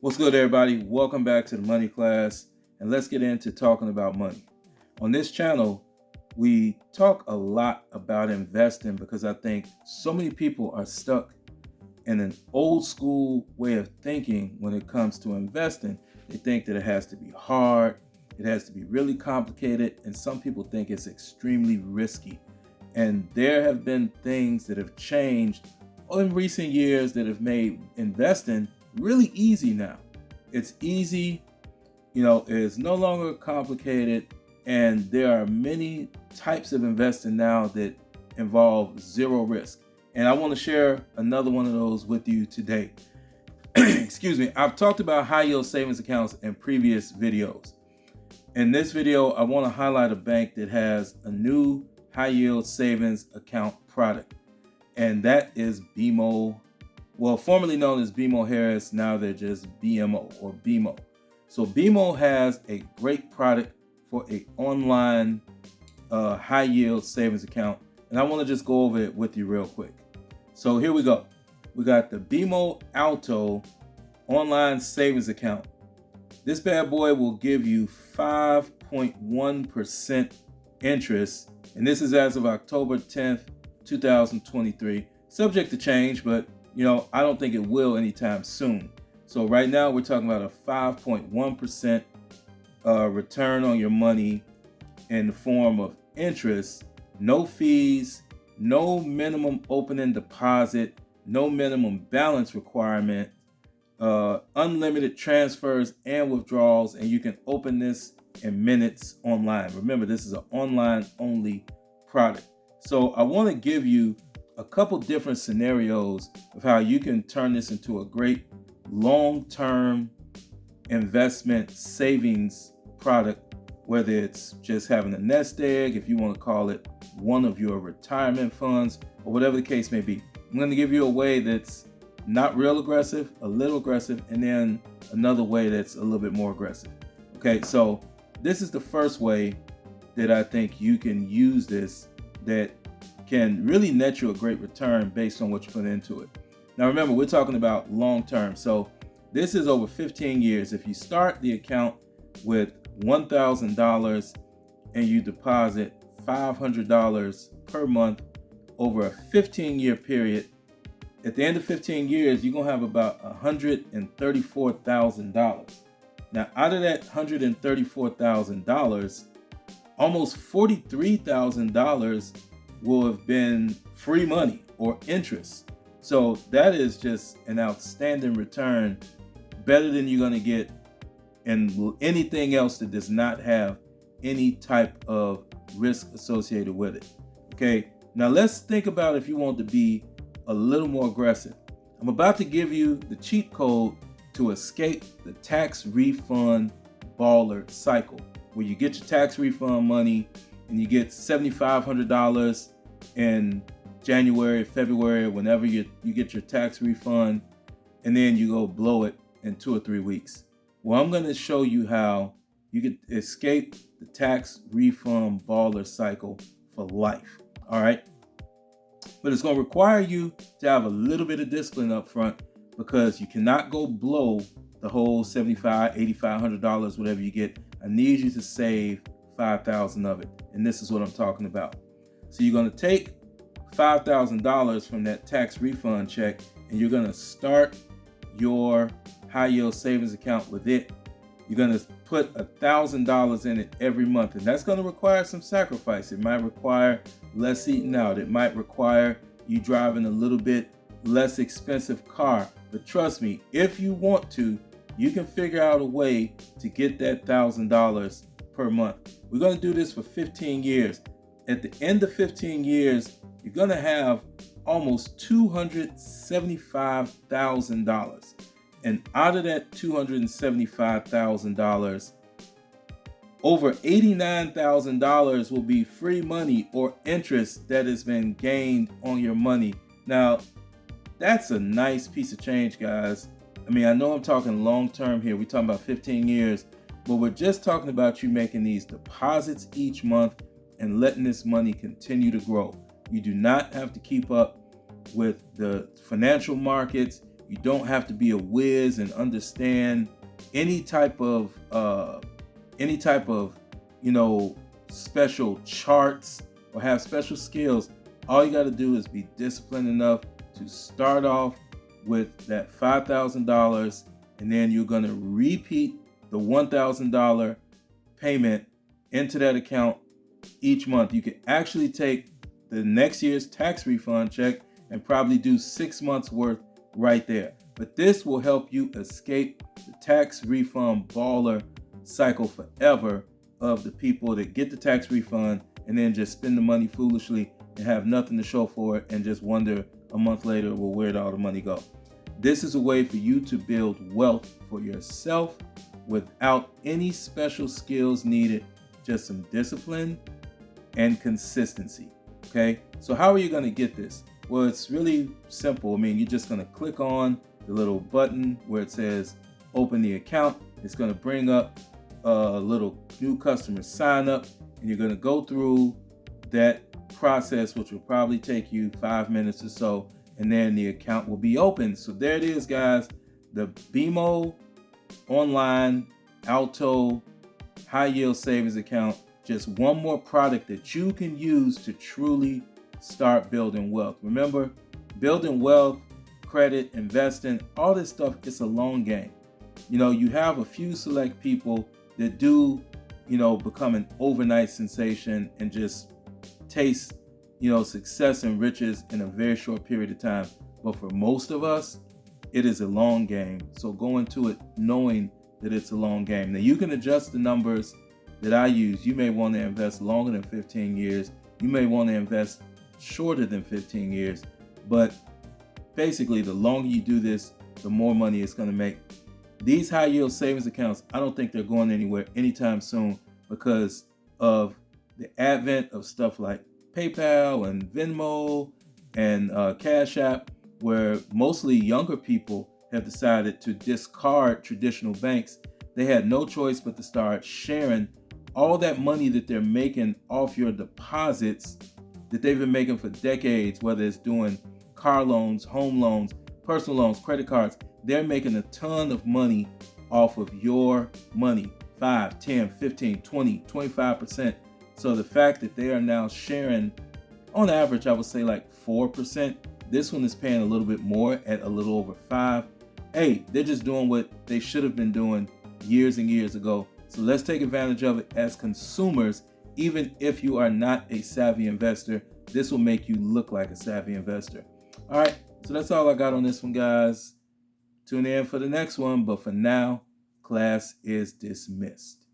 What's good, everybody? Welcome back to the money class, and let's get into talking about money. On this channel, we talk a lot about investing because I think so many people are stuck in an old school way of thinking when it comes to investing. They think that it has to be hard, it has to be really complicated, and some people think it's extremely risky. And there have been things that have changed in recent years that have made investing really easy now. It's easy, it's no longer complicated, and there are many types of investing now that involve zero risk. And I want to share another one of those with you today. Excuse me. I've talked about high yield savings accounts in previous videos. In this video, I want to highlight a bank that has a new high yield savings account product, and that is BMO. Well, formerly known as BMO Harris, now they're just BMO or BMO. So BMO has a great product for an online high yield savings account, and I want to just go over it with you real quick. So here we go. We got the BMO Alto online savings account. This bad boy will give you 5.1% interest, and this is as of October 10th, 2023. Subject to change, but I don't think it will anytime soon. So right now we're talking about a 5.1% return on your money in the form of interest, no fees, no minimum opening deposit, no minimum balance requirement, unlimited transfers and withdrawals, and you can open this in minutes online. Remember, this is an online only product. So I want to give you a couple different scenarios of how you can turn this into a great long-term investment savings product, whether it's just having a nest egg, if you want to call it one of your retirement funds, or whatever the case may be. I'm going to give you a way that's not real aggressive, a little aggressive, and then another way that's a little bit more aggressive. Okay, so this is the first way that I think you can use this that can really net you a great return based on what you put into it. Now remember, we're talking about long term. So this is over 15 years. If you start the account with $1,000 and you deposit $500 per month over a 15-year period, at the end of 15 years, you're going to have about $134,000. Now, out of that $134,000, almost $43,000 will have been free money or interest. So that is just an outstanding return, better than you're going to get in anything else that does not have any type of risk associated with it. Okay, now let's think about if you want to be a little more aggressive. I'm about to give you the cheat code to escape the tax refund baller cycle, where you get your tax refund money and you get $7,500 in January, February, whenever you get your tax refund, and then you go blow it in 2 or 3 weeks. Well, I'm going to show you how you can escape the tax refund baller cycle for life. All right. But it's going to require you to have a little bit of discipline up front, because you cannot go blow the whole $7,500, $8,500, whatever you get. I need you to save $5,000 of it. And this is what I'm talking about. So you're going to take $5,000 from that tax refund check, and you're going to start your high yield savings account with it. You're going to put $1,000 in it every month, and that's going to require some sacrifice. It might require less eating out. It might require you driving a little bit less expensive car. But trust me, if you want to, you can figure out a way to get that $1,000 per month. We're going to do this for 15 years. At the end of 15 years, you're going to have almost $275,000. And out of that $275,000, over $89,000 will be free money or interest that has been gained on your money. Now, that's a nice piece of change, guys. I mean, I know I'm talking long term here. We're talking about 15 years, but we're just talking about you making these deposits each month and letting this money continue to grow. You do not have to keep up with the financial markets. You don't have to be a whiz and understand any type of you know, special charts or have special skills. All you got to do is be disciplined enough to start off with that $5,000, and then you're going to repeat the $1,000 payment into that account each month. You can actually take the next year's tax refund check and probably do 6 months worth right there. But this will help you escape the tax refund baller cycle forever of the people that get the tax refund and then just spend the money foolishly and have nothing to show for it and just wonder a month later, well, where'd all the money go? This is a way for you to build wealth for yourself without any special skills needed, just some discipline and consistency. Okay, so how are you going to get this? Well, it's really simple. I mean, you're just going to click on the little button where it says open the account. It's going to bring up a little new customer sign up, and you're going to go through that process, which will probably take you 5 minutes or so, and then the account will be open. So there it is, guys. The BMO Online Alto High Yield Savings Account. Just one more product that you can use to truly start building wealth. Remember, building wealth, credit, investing, all this stuff, it's a long game. You know, you have a few select people that do, you know, become an overnight sensation and just taste, you know, success and riches in a very short period of time. But for most of us, it is a long game. So go into it knowing that it's a long game. Now, you can adjust the numbers that I use. You may want to invest longer than 15 years. You may want to invest shorter than 15 years. But basically, the longer you do this, the more money it's going to make. These high yield savings accounts, I don't think they're going anywhere anytime soon because of the advent of stuff like PayPal and Venmo and Cash App, where mostly younger people have decided to discard traditional banks. They had no choice but to start sharing all that money that they're making off your deposits that they've been making for decades, whether it's doing car loans, home loans, personal loans, credit cards. They're making a ton of money off of your money, 5, 10, 15, 20, 25%. So the fact that they are now sharing, on average, I would say like 4%. This one is paying a little bit more at a little over 5. Hey, they're just doing what they should have been doing years and years ago. So let's take advantage of it as consumers. Even if you are not a savvy investor, this will make you look like a savvy investor. All right, so that's all I got on this one, guys. Tune in for the next one, but for now, class is dismissed.